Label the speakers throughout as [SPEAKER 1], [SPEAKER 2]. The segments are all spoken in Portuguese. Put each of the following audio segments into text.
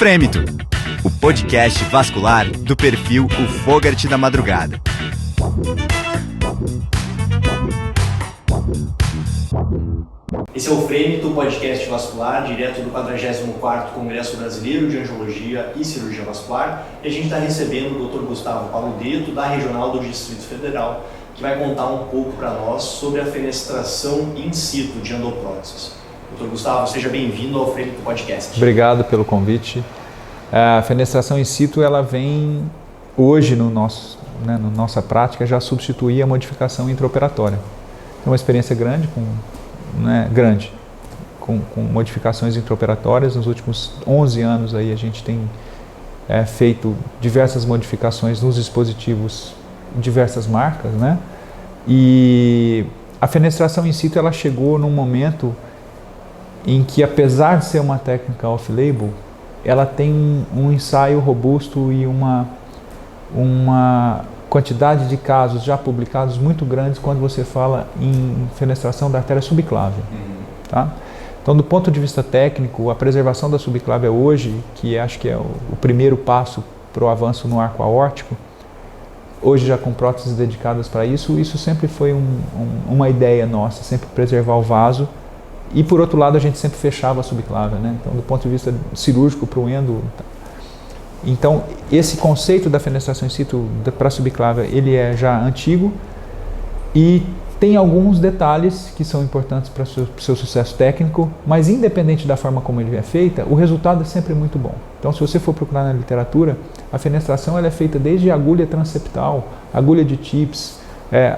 [SPEAKER 1] Frêmito, o podcast vascular do perfil O Fogart da Madrugada.
[SPEAKER 2] Esse é o Frêmito, o podcast vascular, direto do 44º Congresso Brasileiro de Angiologia e Cirurgia Vascular. E a gente está recebendo o Dr. Gustavo Paludetto, da Regional do Distrito Federal, que vai contar um pouco para nós sobre a fenestração in situ de endopróteses. Dr. Gustavo, seja bem-vindo ao Frêmito Podcast.
[SPEAKER 3] Obrigado pelo convite. A fenestração in situ, ela vem hoje na nossa prática já substituir a modificação intraoperatória. É uma experiência grande com modificações intraoperatórias. Nos últimos 11 anos aí a gente tem feito diversas modificações nos dispositivos, diversas marcas, né? E a fenestração in situ ela chegou num momento em que, apesar de ser uma técnica off-label, ela tem um ensaio robusto e uma quantidade de casos já publicados muito grandes quando você fala em fenestração da artéria subclávia. Tá? Então, do ponto de vista técnico, a preservação da subclávia hoje, que acho que é o primeiro passo para o avanço no arco aórtico, hoje já com próteses dedicadas para isso sempre foi uma ideia nossa, sempre preservar o vaso. E, por outro lado, a gente sempre fechava a subclávia, né? Então, do ponto de vista cirúrgico para o endo. Então, esse conceito da fenestração in situ para a subclávia, ele é já antigo e tem alguns detalhes que são importantes para o seu sucesso técnico, mas independente da forma como ele é feita, o resultado é sempre muito bom. Então, se você for procurar na literatura, a fenestração ela é feita desde agulha transeptal, agulha de TIPS,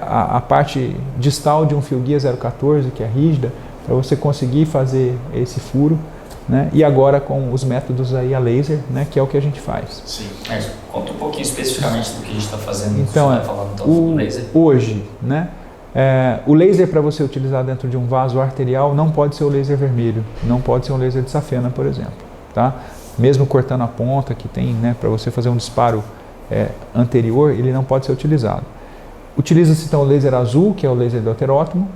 [SPEAKER 3] a parte distal de um fio guia 014, que é rígida, para você conseguir fazer esse furo, né? E agora com os métodos aí a laser, né? Que é o que a gente faz.
[SPEAKER 2] Sim, mas conta um pouquinho especificamente do que a gente está fazendo.
[SPEAKER 3] Então,
[SPEAKER 2] do laser.
[SPEAKER 3] Hoje, né? O laser para você utilizar dentro de um vaso arterial não pode ser o laser vermelho, não pode ser um laser de safena, por exemplo, tá? Mesmo cortando a ponta que tem, né? Para você fazer um disparo anterior, ele não pode ser utilizado. Utiliza-se então o laser azul, que é o laser do heterótomo,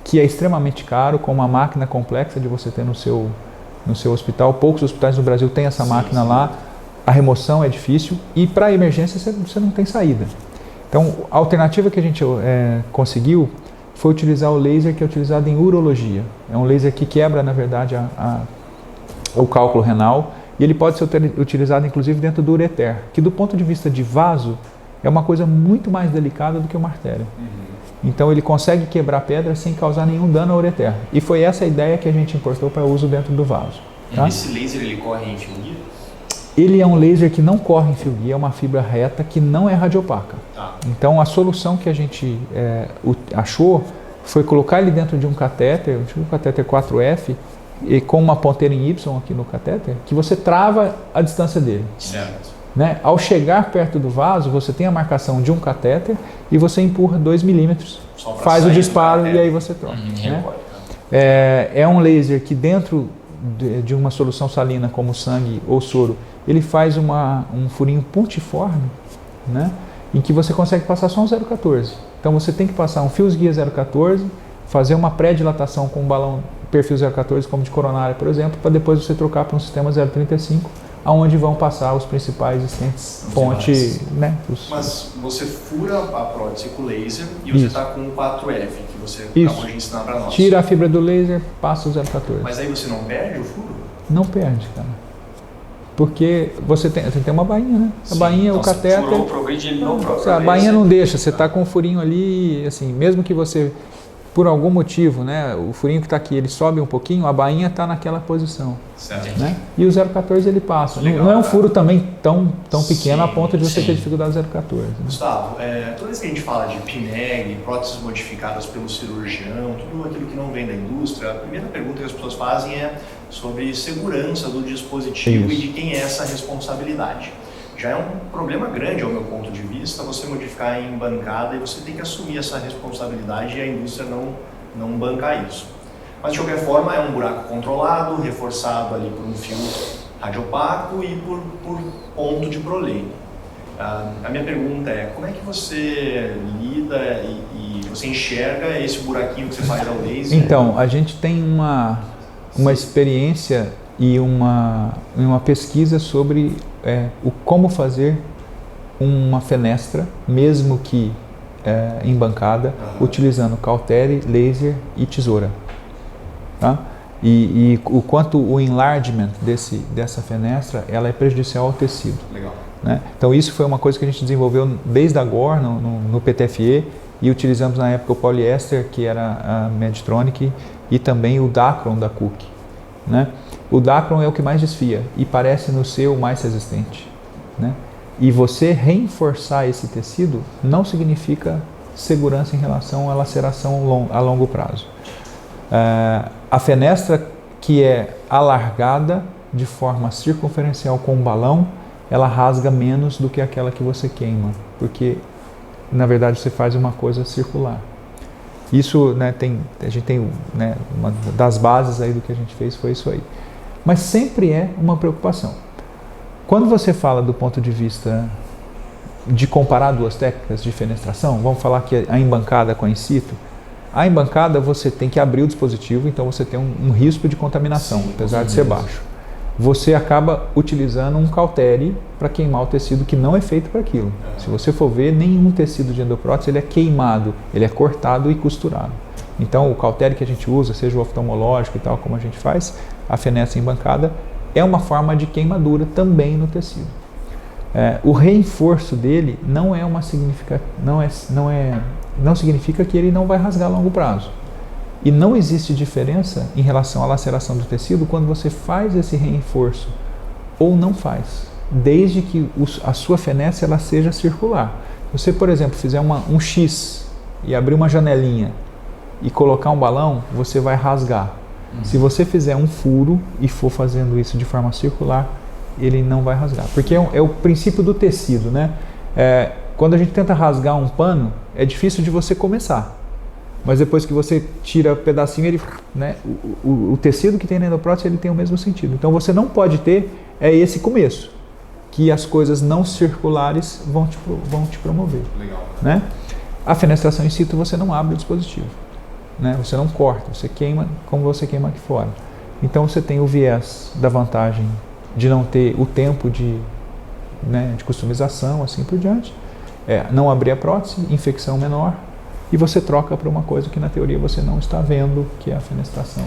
[SPEAKER 3] que é extremamente caro, com uma máquina complexa de você ter no seu hospital. Poucos hospitais no Brasil têm essa máquina lá, a remoção é difícil e para emergência você não tem saída. Então, a alternativa que a gente conseguiu foi utilizar o laser que é utilizado em urologia. É um laser que quebra, na verdade, o cálculo renal e ele pode ser utilizado, inclusive, dentro do ureter, que do ponto de vista de vaso é uma coisa muito mais delicada do que uma artéria. Então ele consegue quebrar pedra sem causar nenhum dano ao ureter. E foi essa a ideia que a gente importou para uso dentro do vaso. Tá?
[SPEAKER 2] Esse laser ele corre em fio guia?
[SPEAKER 3] Ele é um laser que não corre em fio guia, é uma fibra reta que não é radiopaca. Então a solução que a gente achou foi colocar ele dentro de um catéter, um catéter 4F, e com uma ponteira em Y aqui no catéter, que você trava a distância dele.
[SPEAKER 2] Certo.
[SPEAKER 3] Né? Ao chegar perto do vaso, você tem a marcação de um catéter e você empurra 2 milímetros, faz o disparo e aí você troca. Né? É um laser que dentro de uma solução salina como sangue ou soro, ele faz um furinho pontiforme, né? Em que você consegue passar só um 0,14. Então você tem que passar um fio guia 0,14, fazer uma pré-dilatação com um balão perfil 0,14 como de coronária, por exemplo, para depois você trocar para um sistema 0,35, aonde vão passar os principais stents ponte, né?
[SPEAKER 2] Mas você fura a prótese com laser e você está com o 4F, que você acabou de ensinar para nós.
[SPEAKER 3] Tira a fibra do laser, passa o 0,14.
[SPEAKER 2] Mas aí você não perde o furo?
[SPEAKER 3] Não perde, cara. Porque você tem uma bainha, né? A bainha, então, o catéter...
[SPEAKER 2] Furou o progride, ele não
[SPEAKER 3] a bainha não deixa, você está com um furinho ali, assim, mesmo que você... Por algum motivo, né, o furinho que está aqui, ele sobe um pouquinho, a bainha está naquela posição.
[SPEAKER 2] Certo.
[SPEAKER 3] Né? E o 0,14 ele passa. Legal, não é um furo também tão pequeno a ponto de você ter dificuldade do 0,14. Né?
[SPEAKER 2] Gustavo, toda vez que a gente fala de PNEG, próteses modificadas pelo cirurgião, tudo aquilo que não vem da indústria, a primeira pergunta que as pessoas fazem é sobre segurança do dispositivo e de quem é essa responsabilidade. Já é um problema grande, ao meu ponto de vista, você modificar em bancada e você tem que assumir essa responsabilidade e a indústria não bancar isso. Mas, de qualquer forma, é um buraco controlado, reforçado ali por um fio radiopaco e por ponto de prolene. A minha pergunta é, como é que você lida e você enxerga esse buraquinho que você faz ao laser?
[SPEAKER 3] Então, a gente tem uma experiência e uma pesquisa sobre como fazer uma fenestra, mesmo que embancada, utilizando cautery, laser e tesoura. Tá? E o quanto o enlargement dessa fenestra ela é prejudicial ao tecido.
[SPEAKER 2] Legal.
[SPEAKER 3] Né? Então isso foi uma coisa que a gente desenvolveu desde a GOR, no PTFE, e utilizamos na época o poliéster, que era a Medtronic, e também o Dacron da Cook. Né? O Dacron é o que mais desfia e parece no ser o mais resistente. Né? E você reforçar esse tecido não significa segurança em relação à laceração a longo prazo. A fenestra que é alargada de forma circunferencial com um balão, ela rasga menos do que aquela que você queima, porque na verdade você faz uma coisa circular. Isso, né, a gente tem, né, uma das bases aí do que a gente fez foi isso aí. Mas sempre é uma preocupação. Quando você fala do ponto de vista de comparar duas técnicas de fenestração, vamos falar que a embancada com a in situ. A embancada você tem que abrir o dispositivo, então você tem um risco de contaminação, apesar de ser baixo. Você acaba utilizando um cautery para queimar o tecido que não é feito para aquilo. Se você for ver, nenhum tecido de endoprótese ele é queimado, ele é cortado e costurado. Então o cautery que a gente usa, seja o oftalmológico e tal, como a gente faz, a fenestra embancada, é uma forma de queimadura também no tecido. O reforço dele não significa que ele não vai rasgar a longo prazo. E não existe diferença em relação à laceração do tecido quando você faz esse reforço ou não faz, desde que a sua fenestra ela seja circular. Se você, por exemplo, fizer um X e abrir uma janelinha e colocar um balão, você vai rasgar. Se você fizer um furo e for fazendo isso de forma circular, ele não vai rasgar. Porque é o princípio do tecido, né? Quando a gente tenta rasgar um pano, é difícil de você começar. Mas depois que você tira o pedacinho, ele, né, o tecido que tem na endoprótese ele tem o mesmo sentido. Então você não pode ter esse começo, que as coisas não circulares vão te promover.
[SPEAKER 2] Legal.
[SPEAKER 3] Né? A fenestração in situ você não abre o dispositivo. Né? Você não corta, você queima como você queima aqui fora. Então você tem o viés da vantagem de não ter o tempo de customização, assim por diante. Não abrir a prótese, infecção menor, e você troca para uma coisa que na teoria você não está vendo, que é a fenestração.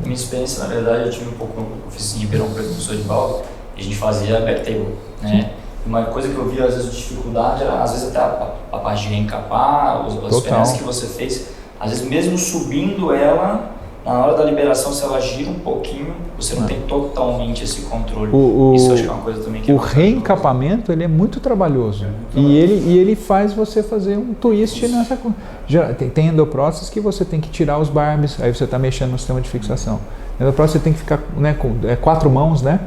[SPEAKER 4] Minha experiência, na verdade, eu tive um pouco no oficina de Ribeirão Preto, professor de Baldo, e a gente fazia backtable, né? Uma coisa que eu via às vezes de dificuldade era, às vezes, até a parte de reencapar, as peças que você fez, às vezes mesmo subindo ela, na hora da liberação, se ela gira um pouquinho, você não tem totalmente esse controle. Isso eu acho que é uma coisa também que
[SPEAKER 3] o reencapamento ele é muito trabalhoso. E ele faz você fazer um twist nessa coisa. Tem endopróteses que você tem que tirar os barbs, aí você está mexendo no sistema de fixação. Endoprótese você tem que ficar, né, com 4 mãos, né?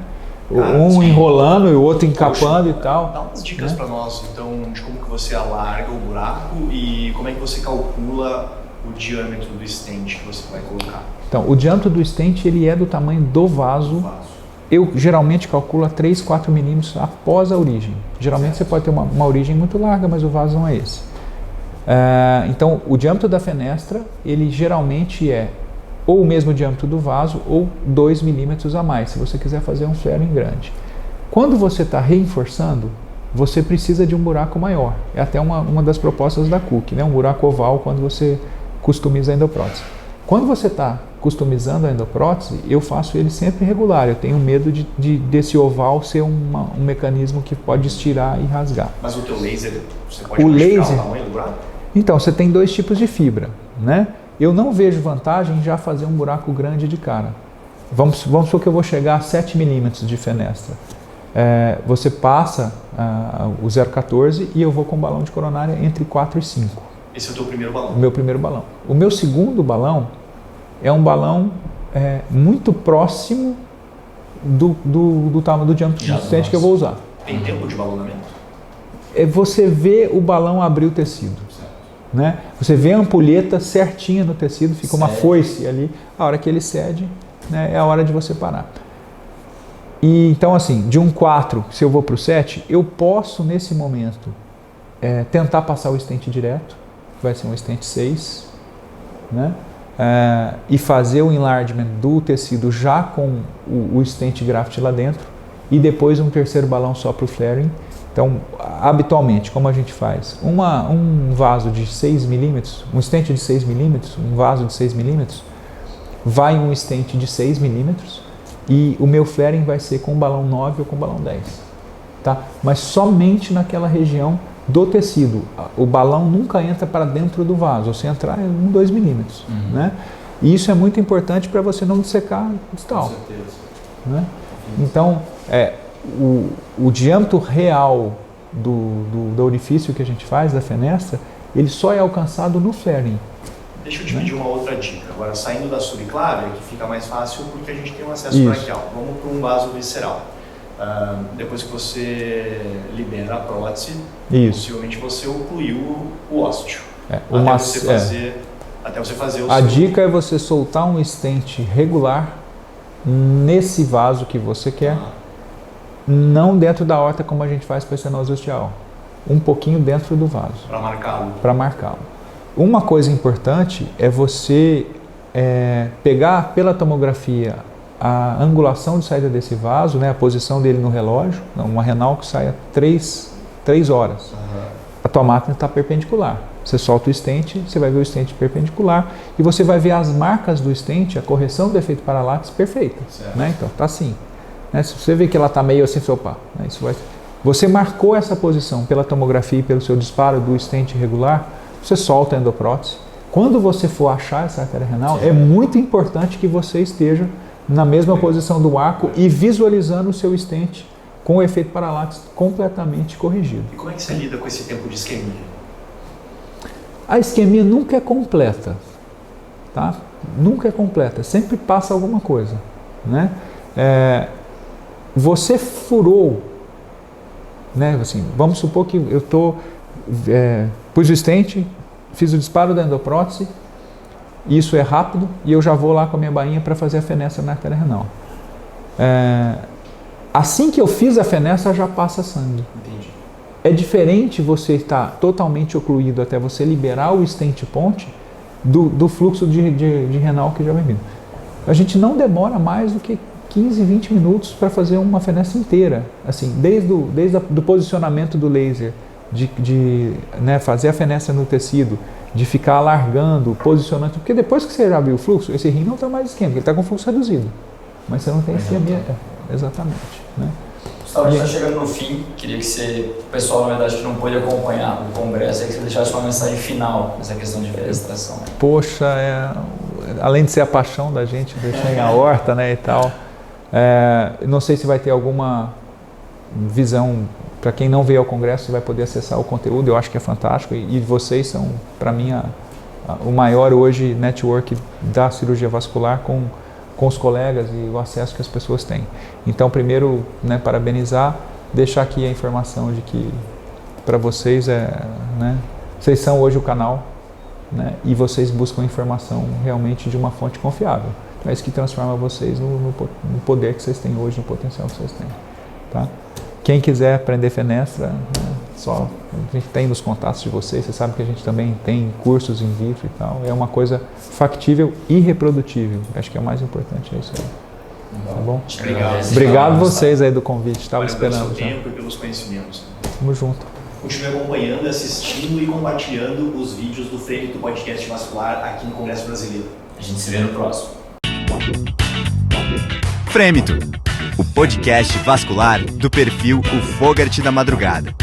[SPEAKER 3] Um enrolando e o outro encapando e tal.
[SPEAKER 2] Dá umas dicas para nós, então, de como que você alarga o buraco e como é que você calcula o diâmetro do stent que você vai colocar.
[SPEAKER 3] Então, o diâmetro do stent ele é do tamanho do vaso. Eu geralmente calculo a 3, 4 milímetros após a origem. Geralmente você pode ter uma origem muito larga, mas o vaso não é esse. Então, o diâmetro da fenestra, ele geralmente é ou o mesmo diâmetro do vaso ou 2 milímetros a mais, se você quiser fazer um flaring grande. Quando você está reforçando, você precisa de um buraco maior. É até uma das propostas da Cook, né? Um buraco oval quando você customiza a endoprótese. Quando você está customizando a endoprótese, eu faço ele sempre regular. Eu tenho medo desse oval ser um mecanismo que pode estirar e rasgar.
[SPEAKER 2] Mas o teu laser, você pode modificar o tamanho do buraco?
[SPEAKER 3] Então, você tem 2 tipos de fibra, né? Eu não vejo vantagem em já fazer um buraco grande de cara. Vamos supor que eu vou chegar a 7 milímetros de fenestra. Você passa o 0,14 e eu vou com balão de coronária entre 4 e 5.
[SPEAKER 2] Esse é o teu primeiro balão?
[SPEAKER 3] O meu primeiro balão. O meu segundo balão é um balão muito próximo do tamanho do diâmetro do stent que eu vou usar.
[SPEAKER 2] Tem tempo de balonamento?
[SPEAKER 3] Você vê o balão abrir o tecido. Né? Você vê a ampulheta certinha no tecido, fica uma foice ali. A hora que ele cede, né, é a hora de você parar. E então, assim, de um 4, se eu vou para o 7, eu posso, nesse momento, tentar passar o stent direto. Vai ser um stent 6, né? e fazer o enlargement do tecido já com o stent graft lá dentro e depois um terceiro balão só para o flaring. Então, habitualmente, como a gente faz? Um vaso de 6 milímetros, um stent de 6 milímetros, um vaso de 6 milímetros, vai um stent de 6 milímetros e o meu flaring vai ser com balão 9 ou com balão 10. Tá? Mas somente naquela região do tecido. O balão nunca entra para dentro do vaso, se entrar é 2 milímetros. Né? E isso é muito importante para você não dissecar distal.
[SPEAKER 2] Com certeza.
[SPEAKER 3] Né? Então, o diâmetro real do orifício que a gente faz, da fenestra, ele só é alcançado no flaring.
[SPEAKER 2] Deixa eu te pedir uma outra dica. Agora, saindo da subclávia, que fica mais fácil porque a gente tem um acesso braquial. Vamos para um vaso visceral. Depois que você libera a prótese, possivelmente você ocluiu o ósseo. Até você fazer o
[SPEAKER 3] A dica é você soltar um stent regular nesse vaso que você quer, não dentro da horta como a gente faz para a estenose ostial, um pouquinho dentro do vaso. Para marcá-lo. Uma coisa importante é você pegar pela tomografia a angulação de saída desse vaso, né, a posição dele no relógio, uma renal que sai a 3 horas. A tua máquina está perpendicular. Você solta o stent, você vai ver o stent perpendicular e você vai ver as marcas do stent, a correção do efeito paralaxe perfeita. Né? Então, está assim. Né? Se você vê que ela está meio assim, né? Você marcou essa posição pela tomografia e pelo seu disparo do stent regular, você solta a endoprótese. Quando você for achar essa artéria renal, é muito importante que você esteja na mesma posição do arco e visualizando o seu stent com o efeito paralaxe completamente corrigido.
[SPEAKER 2] E como é que você lida com esse tempo de isquemia?
[SPEAKER 3] A isquemia nunca é completa, tá? Nunca é completa, sempre passa alguma coisa, né? Você furou, né? Assim, vamos supor que eu pus o stent, fiz o disparo da endoprótese, isso é rápido e eu já vou lá com a minha bainha para fazer a fenestra na artéria renal. Assim que eu fiz a fenestra, já passa sangue.
[SPEAKER 2] Entendi.
[SPEAKER 3] É diferente você estar totalmente ocluído até você liberar o stent ponte do fluxo de renal que já vem vindo. A gente não demora mais do que 15, 20 minutos para fazer uma fenestra inteira. Assim, desde o posicionamento do laser, né, fazer a fenestra no tecido, de ficar alargando, posicionando, porque depois que você já viu o fluxo, esse rim não está mais isquêmico, ele está com fluxo reduzido, mas você não tem isquemia. Exatamente. Né?
[SPEAKER 4] Gustavo, a gente está chegando no fim, queria que o pessoal, na verdade, que não pôde acompanhar o congresso, que você deixasse uma mensagem final nessa questão de fenestração. Né?
[SPEAKER 3] Poxa, além de ser a paixão da gente, deixar em aorta, né, e tal, não sei se vai ter alguma visão. Para quem não veio ao congresso, vai poder acessar o conteúdo, eu acho que é fantástico e vocês são, para mim, o maior hoje network da cirurgia vascular com os colegas e o acesso que as pessoas têm. Então, primeiro, né, parabenizar, deixar aqui a informação de que para vocês, né, vocês são hoje o canal, né, e vocês buscam informação realmente de uma fonte confiável. Então, é isso que transforma vocês no poder que vocês têm hoje, no potencial que vocês têm. Tá? Quem quiser aprender fenestra, né, a gente tem nos contatos de vocês, você sabe que a gente também tem cursos in vitro e tal, é uma coisa factível e reprodutível, acho que é o mais importante, é isso aí. Tá bom? Obrigado vocês aí do convite, estava esperando.
[SPEAKER 2] Pelo seu tempo e pelos conhecimentos.
[SPEAKER 3] Tamo junto.
[SPEAKER 2] Continue acompanhando, assistindo e compartilhando os vídeos do Frêmito do podcast vascular aqui no Congresso Brasileiro.
[SPEAKER 4] A gente se vê no próximo.
[SPEAKER 1] Frêmito, o podcast vascular do perfil O Fogart da Madrugada.